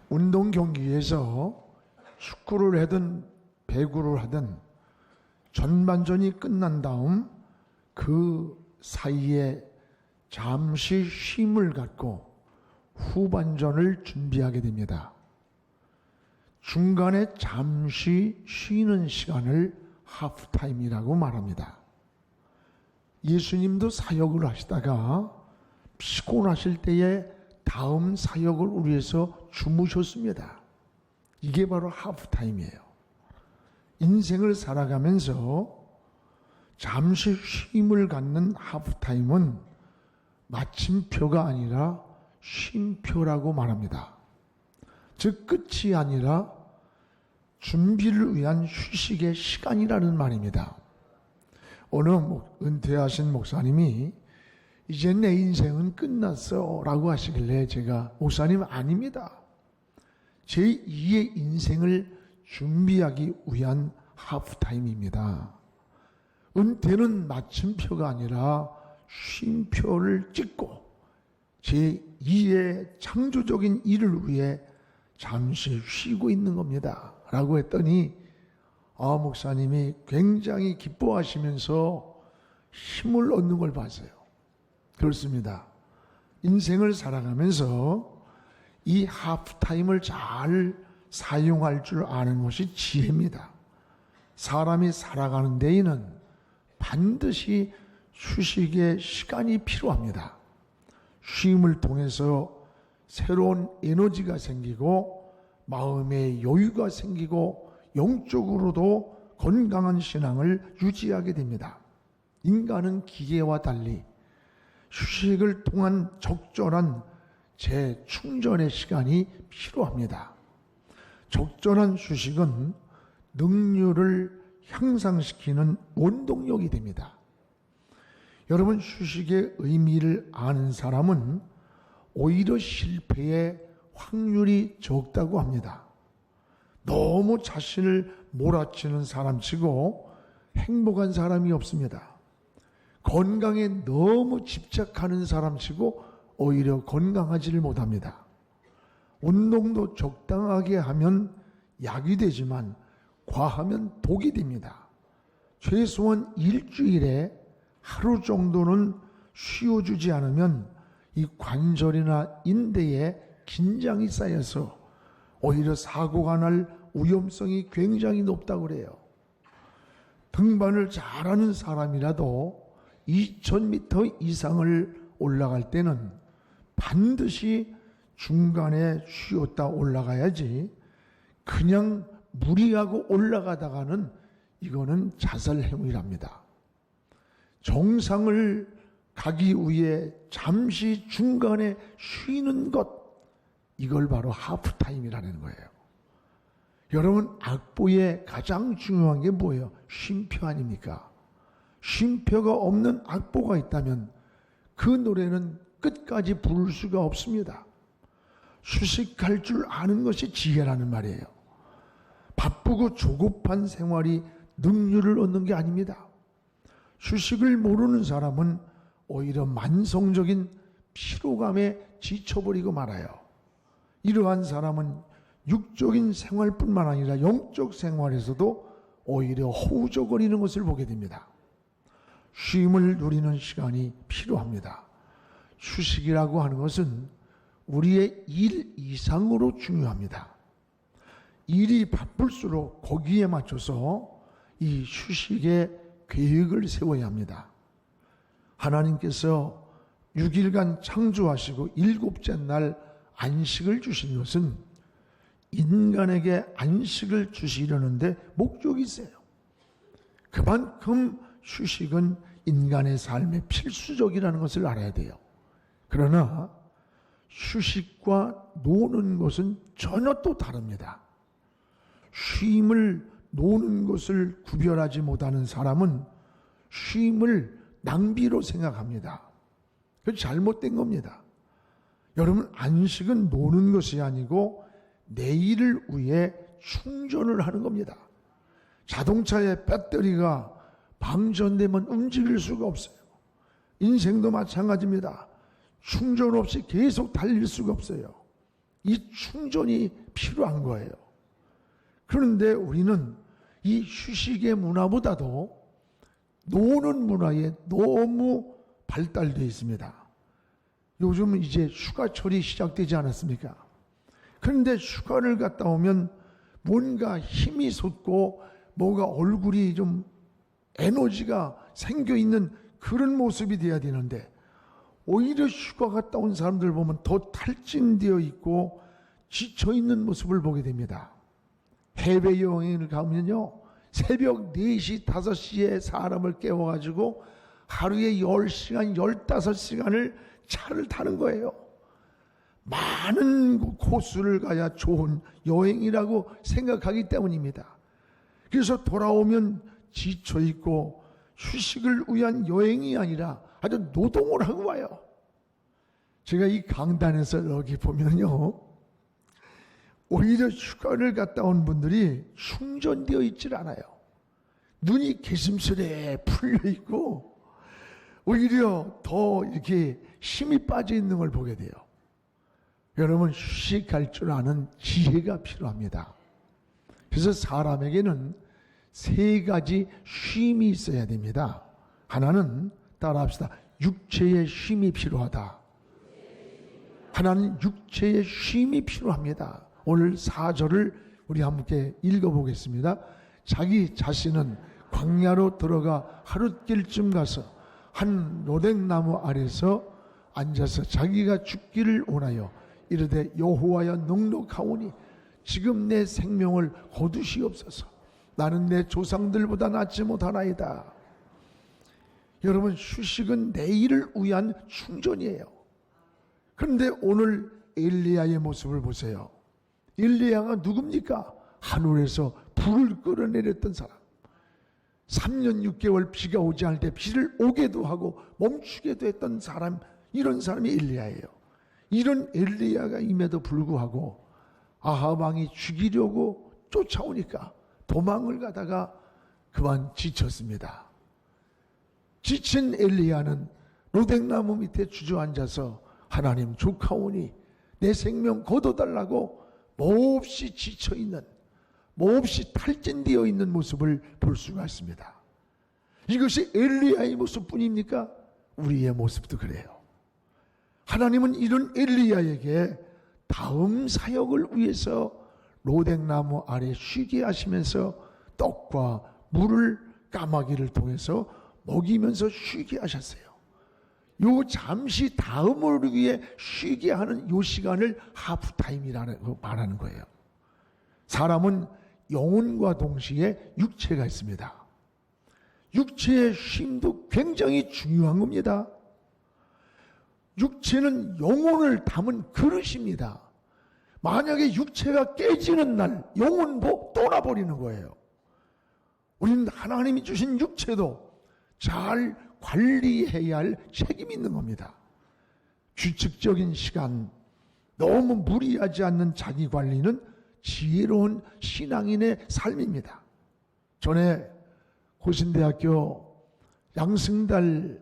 운동 경기에서 축구를 하든 배구를 하든 전반전이 끝난 다음 그 사이에 잠시 쉼을 갖고 후반전을 준비하게 됩니다. 중간에 잠시 쉬는 시간을 하프타임이라고 말합니다. 예수님도 사역을 하시다가 피곤하실 때에 다음 사역을 위해서 주무셨습니다. 이게 바로 하프타임이에요. 인생을 살아가면서 잠시 쉼을 갖는 하프타임은 마침표가 아니라 쉼표라고 말합니다. 즉 끝이 아니라 준비를 위한 휴식의 시간이라는 말입니다. 어느 은퇴하신 목사님이 이제 내 인생은 끝났어 라고 하시길래 제가 목사님 아닙니다. 제2의 인생을 준비하기 위한 하프타임입니다. 은퇴는 마침표가 아니라 쉼표를 찍고 제2의 창조적인 일을 위해 잠시 쉬고 있는 겁니다 라고 했더니 목사님이 굉장히 기뻐하시면서 힘을 얻는 걸 봤어요. 그렇습니다. 인생을 살아가면서 이 하프타임을 잘 사용할 줄 아는 것이 지혜입니다. 사람이 살아가는 데에는 반드시 휴식의 시간이 필요합니다. 쉼을 통해서 새로운 에너지가 생기고 마음의 여유가 생기고 영적으로도 건강한 신앙을 유지하게 됩니다. 인간은 기계와 달리 휴식을 통한 적절한 재충전의 시간이 필요합니다. 적절한 휴식은 능률을 향상시키는 원동력이 됩니다. 여러분, 휴식의 의미를 아는 사람은 오히려 실패의 확률이 적다고 합니다. 너무 자신을 몰아치는 사람치고 행복한 사람이 없습니다. 건강에 너무 집착하는 사람치고 오히려 건강하지를 못합니다. 운동도 적당하게 하면 약이 되지만 과하면 독이 됩니다. 최소한 일주일에 하루 정도는 쉬어주지 않으면 이 관절이나 인대에 긴장이 쌓여서 오히려 사고가 날 위험성이 굉장히 높다고 그래요. 등반을 잘하는 사람이라도 2000m 이상을 올라갈 때는 반드시 중간에 쉬었다 올라가야지 그냥 무리하고 올라가다가는 이거는 자살행위랍니다. 정상을 가기 위해 잠시 중간에 쉬는 것, 이걸 바로 하프타임이라는 거예요. 여러분, 악보에 가장 중요한 게 뭐예요? 쉼표 아닙니까? 쉼표가 없는 악보가 있다면 그 노래는 끝까지 부를 수가 없습니다. 휴식할 줄 아는 것이 지혜라는 말이에요. 바쁘고 조급한 생활이 능률을 얻는 게 아닙니다. 휴식을 모르는 사람은 오히려 만성적인 피로감에 지쳐버리고 말아요. 이러한 사람은 육적인 생활뿐만 아니라 영적 생활에서도 오히려 허우적거리는 것을 보게 됩니다. 쉼을 누리는 시간이 필요합니다. 휴식이라고 하는 것은 우리의 일 이상으로 중요합니다. 일이 바쁠수록 거기에 맞춰서 이 휴식의 계획을 세워야 합니다. 하나님께서 6일간 창조하시고 7째 날 안식을 주신 것은 인간에게 안식을 주시려는데 목적이 있어요. 그만큼 휴식은 인간의 삶에 필수적이라는 것을 알아야 돼요. 그러나 휴식과 노는 것은 전혀 또 다릅니다. 쉼을 노는 것을 구별하지 못하는 사람은 쉼을 낭비로 생각합니다. 그건 잘못된 겁니다. 여러분, 안식은 노는 것이 아니고 내일을 위해 충전을 하는 겁니다. 자동차의 배터리가 방전되면 움직일 수가 없어요. 인생도 마찬가지입니다. 충전 없이 계속 달릴 수가 없어요. 이 충전이 필요한 거예요. 그런데 우리는 이 휴식의 문화보다도 노는 문화에 너무 발달되어 있습니다. 요즘 이제 휴가철이 시작되지 않았습니까? 그런데 휴가를 갔다 오면 뭔가 힘이 솟고 뭐가 얼굴이 좀 에너지가 생겨 있는 그런 모습이 돼야 되는데, 오히려 휴가 갔다 온 사람들 보면 더 탈진되어 있고 지쳐 있는 모습을 보게 됩니다. 해외여행을 가면요, 새벽 4시, 5시에 사람을 깨워가지고 하루에 10시간, 15시간을 차를 타는 거예요. 많은 코스를 가야 좋은 여행이라고 생각하기 때문입니다. 그래서 돌아오면 지쳐있고 휴식을 위한 여행이 아니라 아주 노동을 하고 와요. 제가 이 강단에서 여기 보면요, 오히려 휴가를 갔다 온 분들이 충전되어 있질 않아요. 눈이 개심스레 풀려 있고 오히려 더 이렇게 힘이 빠져 있는 걸 보게 돼요. 여러분, 휴식할 줄 아는 지혜가 필요합니다. 그래서 사람에게는 3가지 쉼이 있어야 됩니다. 하나는, 따라합시다, 육체의 쉼이 필요하다. 하나는 육체의 쉼이 필요합니다. 오늘 4절을 우리 함께 읽어보겠습니다. 자기 자신은 광야로 들어가 하룻길쯤 가서 한 로댕나무 아래서 앉아서 자기가 죽기를 원하여 이르되 여호와여 넉넉하오니 지금 내 생명을 거두시옵소서. 나는 내 조상들보다 낫지 못하나이다. 여러분, 휴식은 내일을 위한 충전이에요. 그런데 오늘 엘리야의 모습을 보세요. 엘리야가 누굽니까? 하늘에서 불을 끌어내렸던 사람. 3년 6개월 비가 오지 않을 때 비를 오게도 하고 멈추게도 했던 사람, 이런 사람이 엘리야예요. 이런 엘리야가 임에도 불구하고 아합 왕이 죽이려고 쫓아오니까 도망을 가다가 그만 지쳤습니다. 지친 엘리야는 로댕나무 밑에 주저앉아서 하나님 조카오니 내 생명 거둬달라고 몹시 지쳐있는, 몹시 탈진되어 있는 모습을 볼 수가 있습니다. 이것이 엘리야의 모습뿐입니까? 우리의 모습도 그래요. 하나님은 이런 엘리야에게 다음 사역을 위해서 로댕나무 아래 쉬게 하시면서 떡과 물을 까마귀를 통해서 먹이면서 쉬게 하셨어요. 요 잠시 다음을 위해 쉬게 하는 요 시간을 하프타임이라고 말하는 거예요. 사람은 영혼과 동시에 육체가 있습니다. 육체의 쉼도 굉장히 중요한 겁니다. 육체는 영혼을 담은 그릇입니다. 만약에 육체가 깨지는 날 영혼도 떠나버리는 거예요. 우리는 하나님이 주신 육체도 잘 관리해야 할 책임이 있는 겁니다. 규칙적인 시간, 너무 무리하지 않는 자기 관리는 지혜로운 신앙인의 삶입니다. 전에 고신대학교 양승달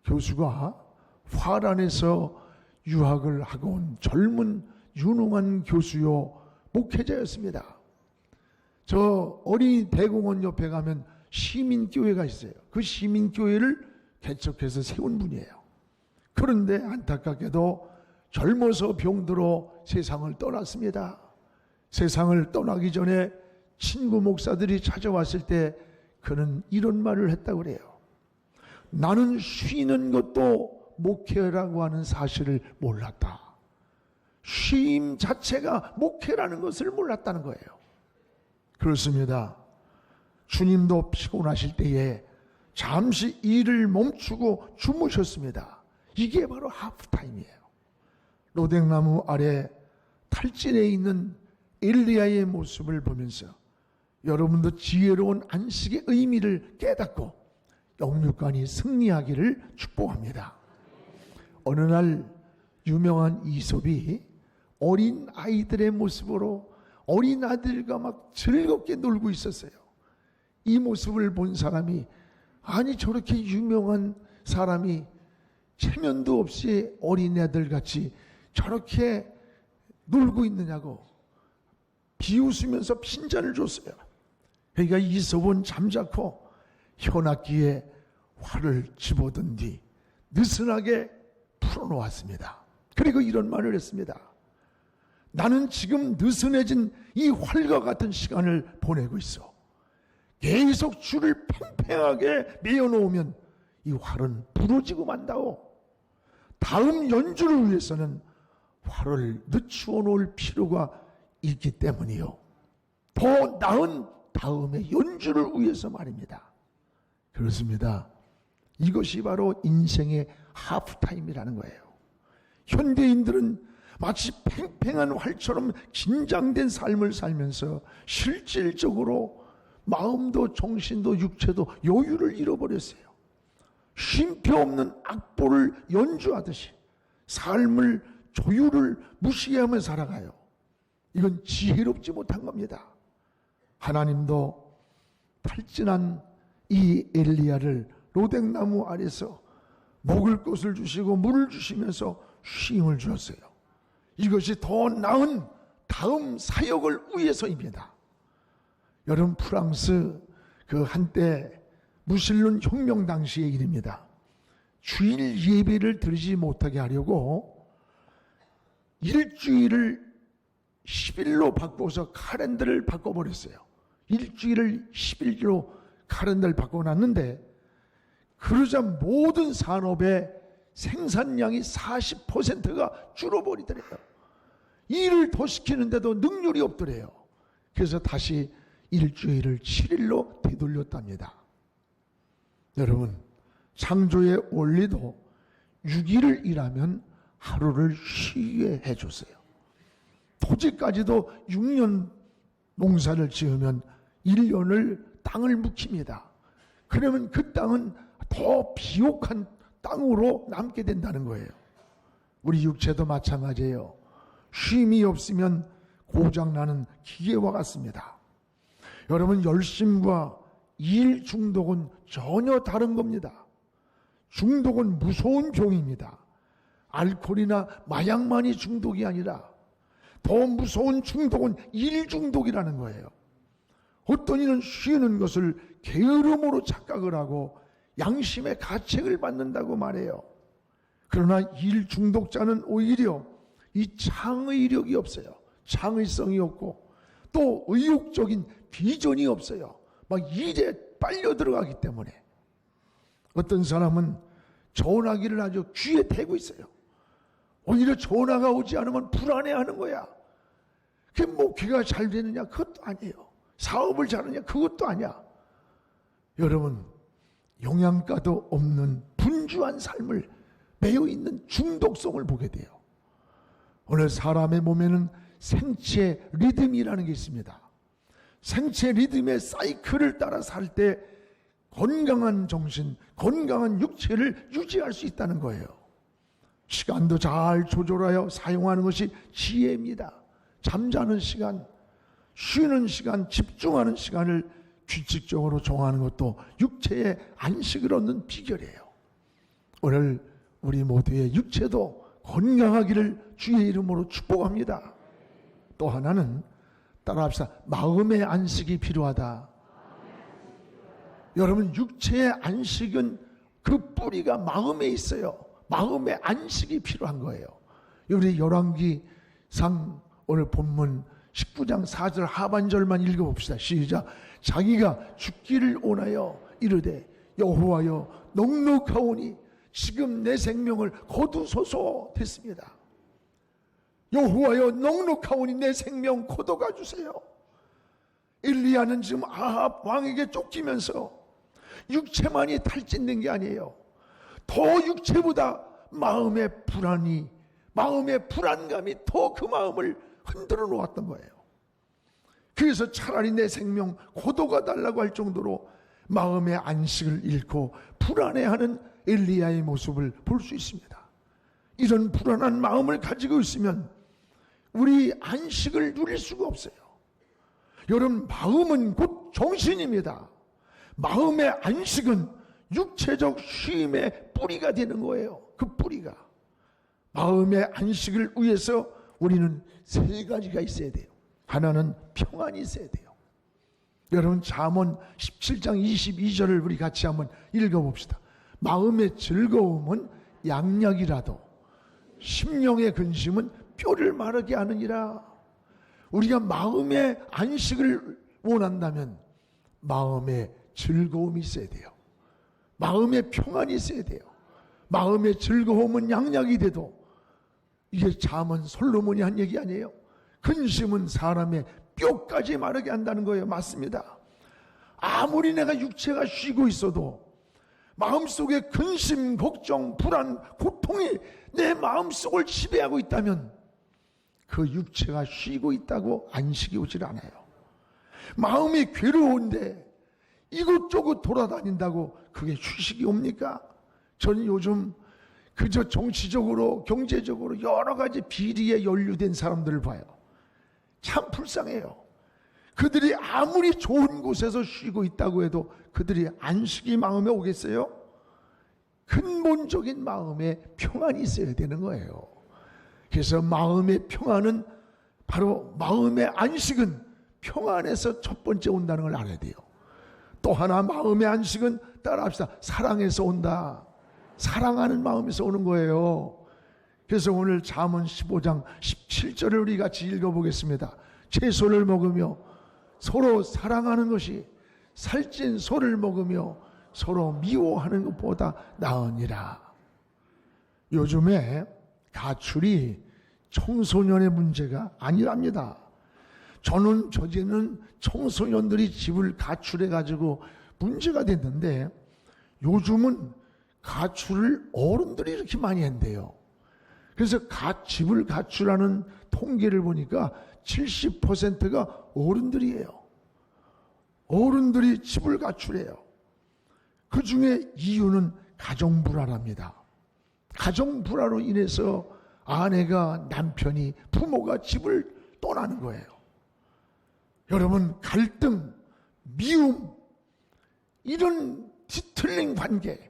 교수가 화란에서 유학을 하고 온 젊은 유능한 교수요 목회자였습니다. 저 어린이 대공원 옆에 가면 시민교회가 있어요. 그 시민교회를 개척해서 세운 분이에요. 그런데 안타깝게도 젊어서 병들어 세상을 떠났습니다. 세상을 떠나기 전에 친구 목사들이 찾아왔을 때 그는 이런 말을 했다고 그래요. 나는 쉬는 것도 목회라고 하는 사실을 몰랐다. 쉼 자체가 목회라는 것을 몰랐다는 거예요. 그렇습니다. 주님도 피곤하실 때에 잠시 일을 멈추고 주무셨습니다. 이게 바로 하프타임이에요. 로댕나무 아래 탈진해 있는 엘리야의 모습을 보면서 여러분도 지혜로운 안식의 의미를 깨닫고 영육간이 승리하기를 축복합니다. 어느 날 유명한 이솝이 어린 아이들의 모습으로 어린 아들과 막 즐겁게 놀고 있었어요. 이 모습을 본 사람이, 아니 저렇게 유명한 사람이 체면도 없이 어린애들 같이 저렇게 놀고 있느냐고 비웃으면서 핀잔을 줬어요. 그러니까 이솝은 잠자코 현악기에 활을 집어든 뒤 느슨하게 풀어놓았습니다. 그리고 이런 말을 했습니다. 나는 지금 느슨해진 이 활과 같은 시간을 보내고 있어. 계속 줄을 팽팽하게 메어놓으면 이 활은 부러지고 만다오. 다음 연주를 위해서는 활을 늦추어 놓을 필요가 있기 때문이요. 더 나은 다음의 연주를 위해서 말입니다. 그렇습니다. 이것이 바로 인생의 하프타임이라는 거예요. 현대인들은 마치 팽팽한 활처럼 긴장된 삶을 살면서 실질적으로 마음도 정신도 육체도 여유를 잃어버렸어요. 쉼표 없는 악보를 연주하듯이 삶을 조율을 무시하며 살아가요. 이건 지혜롭지 못한 겁니다. 하나님도 탈진한 이 엘리야를 로댕나무 아래서 먹을 것을 주시고 물을 주시면서 쉼을 주었어요. 이것이 더 나은 다음 사역을 위해서입니다. 여러분, 프랑스 그 한때 무슬론 혁명 당시의 일입니다. 주일 예배를 드리지 못하게 하려고 일주일을 10일로 바꿔서 카렌더를 바꿔버렸어요. 일주일을 10일로 카렌더를 바꿔놨는데 그러자 모든 산업의 생산량이 40%가 줄어버리더래요. 일을 더 시키는데도 능률이 없더래요. 그래서 다시 일주일을 7일로 되돌렸답니다. 여러분, 창조의 원리도 6일을 일하면 하루를 쉬게 해줬어요. 토지까지도 6년 농사를 지으면 1년을 땅을 묵힙니다. 그러면 그 땅은 더 비옥한 땅으로 남게 된다는 거예요. 우리 육체도 마찬가지예요. 쉼이 없으면 고장나는 기계와 같습니다. 여러분, 열심과 일 중독은 전혀 다른 겁니다. 중독은 무서운 병입니다. 알코올이나 마약만이 중독이 아니라 더 무서운 중독은 일 중독이라는 거예요. 어떤 이는 쉬는 것을 게으름으로 착각을 하고 양심의 가책을 받는다고 말해요. 그러나 일 중독자는 오히려 이 창의력이 없어요. 창의성이 없고 또 의욕적인 비전이 없어요. 막 일에 빨려 들어가기 때문에. 어떤 사람은 전화기를 아주 귀에 대고 있어요. 오히려 전화가 오지 않으면 불안해하는 거야. 그게 목회가 잘 되느냐? 그것도 아니에요. 사업을 잘하느냐? 그것도 아니야. 여러분, 영양가도 없는 분주한 삶을 매여 있는 중독성을 보게 돼요. 오늘 사람의 몸에는 생체 리듬이라는 게 있습니다. 생체 리듬의 사이클을 따라 살 때 건강한 정신, 건강한 육체를 유지할 수 있다는 거예요. 시간도 잘 조절하여 사용하는 것이 지혜입니다. 잠자는 시간, 쉬는 시간, 집중하는 시간을 규칙적으로 정하는 것도 육체의 안식을 얻는 비결이에요. 오늘 우리 모두의 육체도 건강하기를 주의 이름으로 축복합니다. 또 하나는 따라합시다. 마음의 안식이 필요하다. 여러분, 육체의 안식은 그 뿌리가 마음에 있어요. 마음의 안식이 필요한 거예요. 우리 열왕기상 오늘 본문 19장 4절 하반절만 읽어봅시다. 시작. 자기가 죽기를 원하여 이르되 여호와여 넉넉하오니 지금 내 생명을 거두소서 됐습니다. 여호와여 넉넉하오니 내 생명 거둬가 주세요. 엘리야는 지금 아합 왕에게 쫓기면서 육체만이 탈진된 게 아니에요. 더 육체보다 마음의 불안이, 마음의 불안감이 더 그 마음을 흔들어 놓았던 거예요. 그래서 차라리 내 생명 고도가 달라고 할 정도로 마음의 안식을 잃고 불안해하는 엘리야의 모습을 볼 수 있습니다. 이런 불안한 마음을 가지고 있으면 우리 안식을 누릴 수가 없어요. 여러분, 마음은 곧 정신입니다. 마음의 안식은 육체적 쉼의 뿌리가 되는 거예요. 그 뿌리가. 마음의 안식을 위해서 우리는 세 가지가 있어야 돼요. 하나는 평안이 있어야 돼요. 여러분 잠언 17장 22절을 우리 같이 한번 읽어봅시다. 마음의 즐거움은 양약이라도 심령의 근심은 뼈를 마르게 하느니라. 우리가 마음의 안식을 원한다면 마음의 즐거움이 있어야 돼요. 마음의 평안이 있어야 돼요. 마음의 즐거움은 양약이 돼도, 이게 잠언 솔로몬이 한 얘기 아니에요? 근심은 사람의 뼈까지 마르게 한다는 거예요. 맞습니다. 아무리 내가 육체가 쉬고 있어도 마음속에 근심, 걱정, 불안, 고통이 내 마음속을 지배하고 있다면 그 육체가 쉬고 있다고 안식이 오질 않아요. 마음이 괴로운데 이곳저곳 돌아다닌다고 그게 휴식이 옵니까? 저는 요즘 그저 정치적으로 경제적으로 여러 가지 비리에 연루된 사람들을 봐요. 참 불쌍해요. 그들이 아무리 좋은 곳에서 쉬고 있다고 해도 그들이 안식이 마음에 오겠어요? 근본적인 마음에 평안이 있어야 되는 거예요. 그래서 마음의 평안은, 바로 마음의 안식은 평안에서 첫 번째 온다는 걸 알아야 돼요. 또 하나 마음의 안식은, 따라합시다, 사랑에서 온다. 사랑하는 마음에서 오는 거예요. 그래서 오늘 잠언 15장 17절을 우리 같이 읽어보겠습니다. 채소를 먹으며 서로 사랑하는 것이 살찐 소를 먹으며 서로 미워하는 것보다 나으니라. 요즘에 가출이 청소년의 문제가 아니랍니다. 저는 청소년들이 집을 가출해가지고 문제가 됐는데, 요즘은 가출을 어른들이 이렇게 많이 한대요. 그래서 집을 가출하는 통계를 보니까 70%가 어른들이에요. 어른들이 집을 가출해요. 그 중에 이유는 가정불화랍니다. 가정불화로 인해서 아내가, 남편이, 부모가 집을 떠나는 거예요. 여러분, 갈등, 미움, 이런 뒤틀린 관계,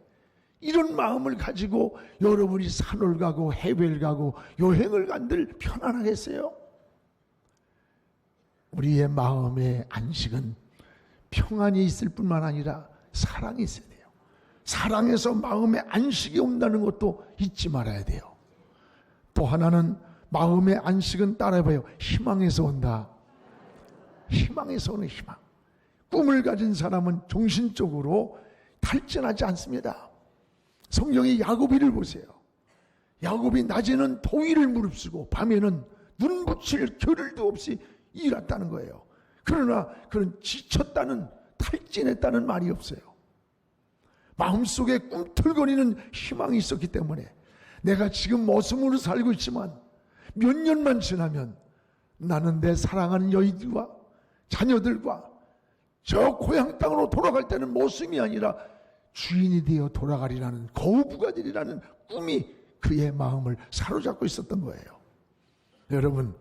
이런 마음을 가지고 여러분이 산을 가고 해외를 가고 여행을 간들 편안하겠어요? 우리의 마음의 안식은 평안이 있을 뿐만 아니라 사랑이 있어야 돼요. 사랑에서 마음의 안식이 온다는 것도 잊지 말아야 돼요. 또 하나는 마음의 안식은, 따라해봐요, 희망에서 온다. 희망에서 오는 희망. 꿈을 가진 사람은 정신적으로 탈진하지 않습니다. 성경의 야고비를 보세요. 야고비 낮에는 더위를 무릅쓰고 밤에는 눈 붙일 겨를도 없이 일했다는 거예요. 그러나 그는 지쳤다는, 탈진했다는 말이 없어요. 마음속에 꿈틀거리는 희망이 있었기 때문에, 내가 지금 머슴으로 살고 있지만 몇 년만 지나면 나는 내 사랑하는 여인들과 자녀들과 저 고향 땅으로 돌아갈 때는 머슴이 아니라 주인이 되어 돌아가리라는, 거부가 되리라는 꿈이 그의 마음을 사로잡고 있었던 거예요. 여러분,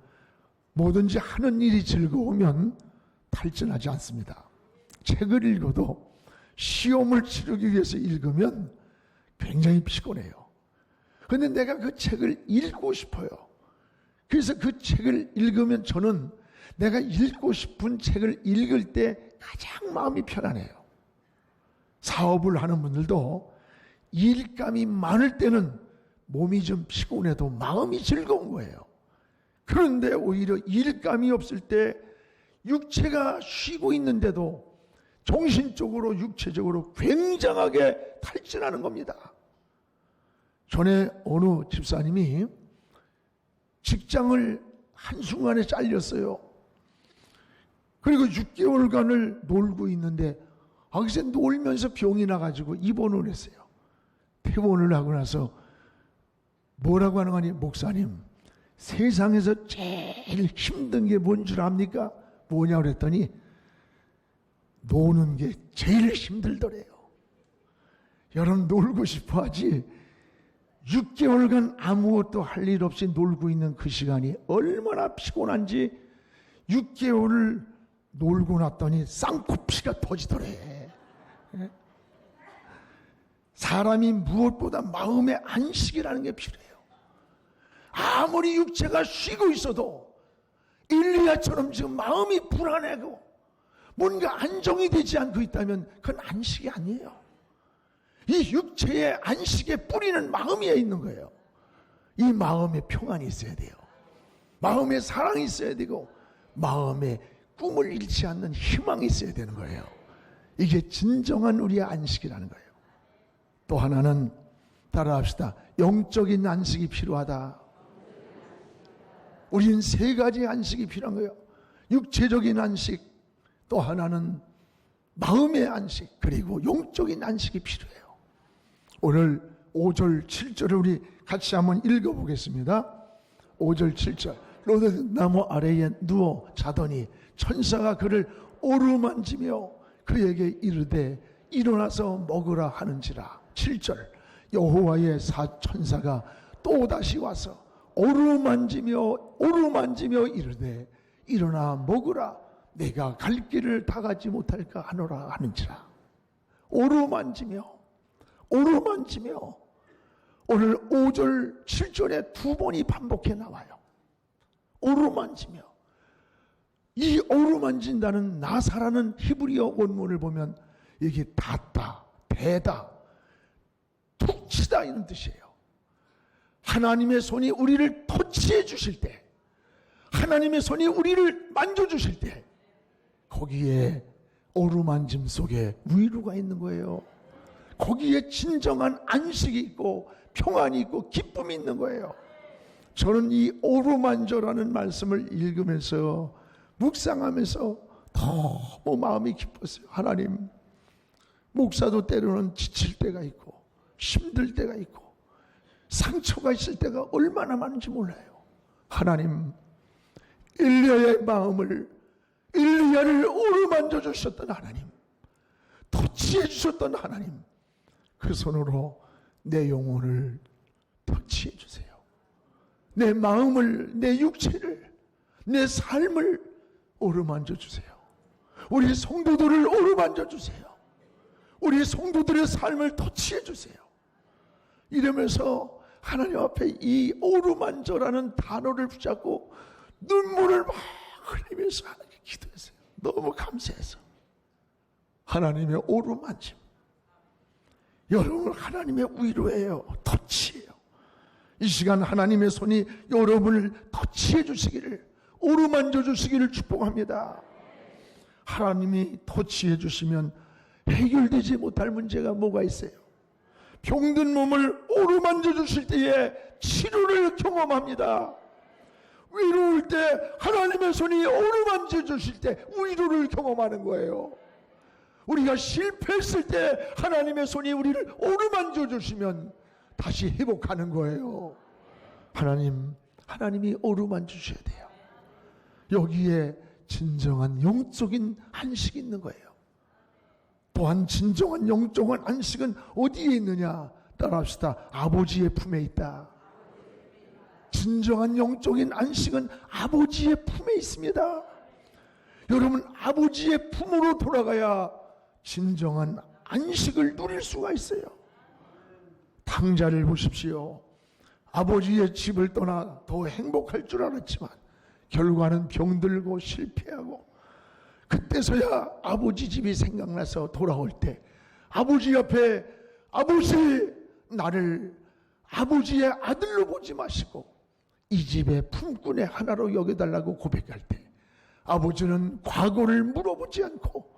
뭐든지 하는 일이 즐거우면 탈진하지 않습니다. 책을 읽어도 시험을 치르기 위해서 읽으면 굉장히 피곤해요. 그런데 내가 그 책을 읽고 싶어요. 그래서 그 책을 읽으면 저는 내가 읽고 싶은 책을 읽을 때 가장 마음이 편안해요. 사업을 하는 분들도 일감이 많을 때는 몸이 좀 피곤해도 마음이 즐거운 거예요. 그런데 오히려 일감이 없을 때 육체가 쉬고 있는데도 정신적으로, 육체적으로 굉장하게 탈진하는 겁니다. 전에 어느 집사님이 직장을 한순간에 잘렸어요. 그리고 6개월간을 놀고 있는데, 글쎄 놀면서 병이 나가지고 입원을 했어요. 퇴원을 하고 나서 뭐라고 하는 거니? 목사님, 세상에서 제일 힘든 게 뭔 줄 압니까? 뭐냐고 그랬더니 노는 게 제일 힘들더래요. 여러분, 놀고 싶어 하지 6개월간 아무것도 할 일 없이 놀고 있는 그 시간이 얼마나 피곤한지, 6개월을 놀고 났더니 쌍코피가 터지더래. 사람이 무엇보다 마음의 안식이라는 게 필요해요. 아무리 육체가 쉬고 있어도 일리야처럼 지금 마음이 불안하고 뭔가 안정이 되지 않고 있다면 그건 안식이 아니에요. 이 육체의 안식의 뿌리는 마음에 있는 거예요. 이 마음에 평안이 있어야 돼요. 마음에 사랑이 있어야 되고 마음에 꿈을 잃지 않는 희망이 있어야 되는 거예요. 이게 진정한 우리의 안식이라는 거예요. 또 하나는 따라합시다. 영적인 안식이 필요하다. 우린 세 가지 안식이 필요한 거예요. 육체적인 안식, 또 하나는 마음의 안식, 그리고 영적인 안식이 필요해요. 오늘 5절, 7절을 우리 같이 한번 읽어보겠습니다. 5절, 7절. 로드 나무 아래에 누워 자더니 천사가 그를 오르만지며 그에게 이르되 일어나서 먹으라 하는지라. 7절. 여호와의 천사가 또다시 와서 오르만지며 이르되 일어나 먹으라. 내가 갈 길을 다 가지 못할까 하노라 하는지라. 오르만지며 오늘 5절 7절에 두 번이 반복해 나와요. 오르만지며. 이 오르만진다는 나사라는 히브리어 원문을 보면 이게 닿다, 대다, 툭 치다 이런 뜻이에요. 하나님의 손이 우리를 터치해 주실 때, 하나님의 손이 우리를 만져주실 때 거기에 오르만짐 속에 위로가 있는 거예요. 거기에 진정한 안식이 있고 평안이 있고 기쁨이 있는 거예요. 저는 이 오르만저라는 말씀을 읽으면서 묵상하면서 너무 마음이 기뻤어요. 하나님, 목사도 때로는 지칠 때가 있고 힘들 때가 있고 상처가 있을 때가 얼마나 많은지 몰라요. 하나님, 일리야의 마음을, 일리야를 오르만져 주셨던 하나님, 터치해 주셨던 하나님, 그 손으로 내 영혼을 터치해 주세요. 내 마음을, 내 육체를, 내 삶을 오르만져 주세요. 우리 성도들을 오르만져 주세요. 우리 성도들의 삶을 터치해 주세요. 이러면서 하나님 앞에 이 오르만져라는 단어를 붙잡고 눈물을 막 흘리면서 하나님께 기도했어요. 너무 감사해서. 하나님의 오르만짐. 여러분, 하나님의 위로예요. 터치예요. 이 시간 하나님의 손이 여러분을 터치해 주시기를, 오르만져 주시기를 축복합니다. 하나님이 터치해 주시면 해결되지 못할 문제가 뭐가 있어요? 병든 몸을 오르만져 주실 때에 치료를 경험합니다. 위로울 때 하나님의 손이 오르만져 주실 때 위로를 경험하는 거예요. 우리가 실패했을 때 하나님의 손이 우리를 오르만져 주시면 다시 회복하는 거예요. 하나님이 오르만져 주셔야 돼요. 여기에 진정한 영적인 안식이 있는 거예요. 또한 진정한 영적인 안식은 어디에 있느냐? 따라합시다. 아버지의 품에 있다. 진정한 영적인 안식은 아버지의 품에 있습니다. 여러분, 아버지의 품으로 돌아가야 진정한 안식을 누릴 수가 있어요. 탕자를 보십시오. 아버지의 집을 떠나 더 행복할 줄 알았지만 결과는 병들고 실패하고, 그때서야 아버지 집이 생각나서 돌아올 때 아버지 옆에, 아버지, 나를 아버지의 아들로 보지 마시고 이 집의 품꾼의 하나로 여겨달라고 고백할 때 아버지는 과거를 물어보지 않고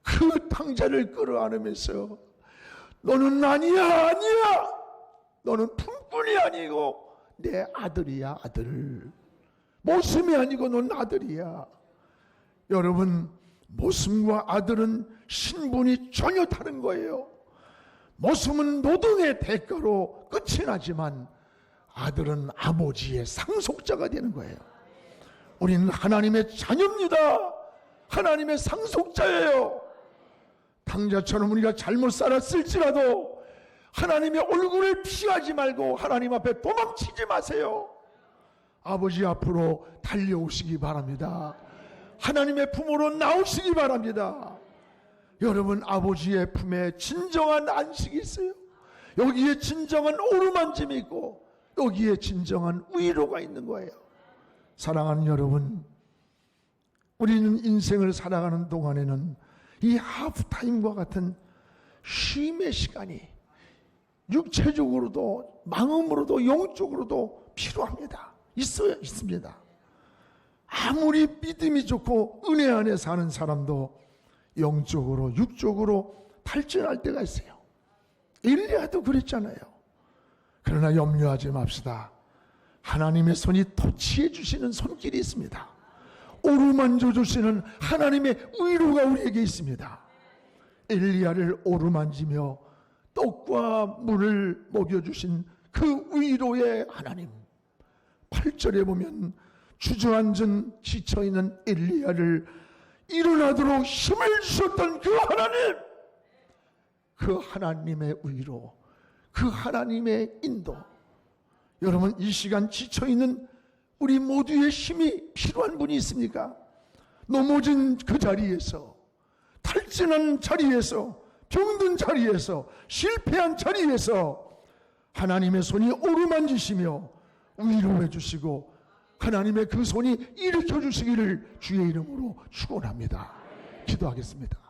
그 탕자를 끌어안으면서 너는 아니야, 너는 품꾼이 아니고 내 아들이야, 아들. 모심이 아니고 넌 아들이야. 여러분, 모심과 아들은 신분이 전혀 다른 거예요. 모심은 노동의 대가로 끝이 나지만 아들은 아버지의 상속자가 되는 거예요. 우리는 하나님의 자녀입니다. 하나님의 상속자예요. 탕자처럼 우리가 잘못 살았을지라도 하나님의 얼굴을 피하지 말고 하나님 앞에 도망치지 마세요. 아버지 앞으로 달려오시기 바랍니다. 하나님의 품으로 나오시기 바랍니다. 여러분, 아버지의 품에 진정한 안식이 있어요. 여기에 진정한 오르만짐이 있고 여기에 진정한 위로가 있는 거예요. 사랑하는 여러분, 우리는 인생을 살아가는 동안에는 이 하프타임과 같은 쉼의 시간이 육체적으로도 마음으로도 영적으로도 필요합니다. 있습니다. 아무리 믿음이 좋고 은혜 안에 사는 사람도 영적으로 육적으로 발전할 때가 있어요. 엘리야도 그랬잖아요. 그러나 염려하지 맙시다. 하나님의 손이 터치해 주시는 손길이 있습니다. 오르만져 주시는 하나님의 위로가 우리에게 있습니다. 엘리야를 오르만지며 떡과 물을 먹여주신 그 위로의 하나님. 8절에 보면 주저앉은 지쳐있는 엘리야를 일어나도록 힘을 주셨던 그 하나님, 그 하나님의 위로, 그 하나님의 인도. 여러분, 이 시간 지쳐있는 우리 모두의 힘이 필요한 분이 있습니까? 넘어진 그 자리에서, 탈진한 자리에서, 병든 자리에서, 실패한 자리에서 하나님의 손이 오르만지시며 위로해 주시고 하나님의 그 손이 일으켜 주시기를 주의 이름으로 축원합니다. 기도하겠습니다.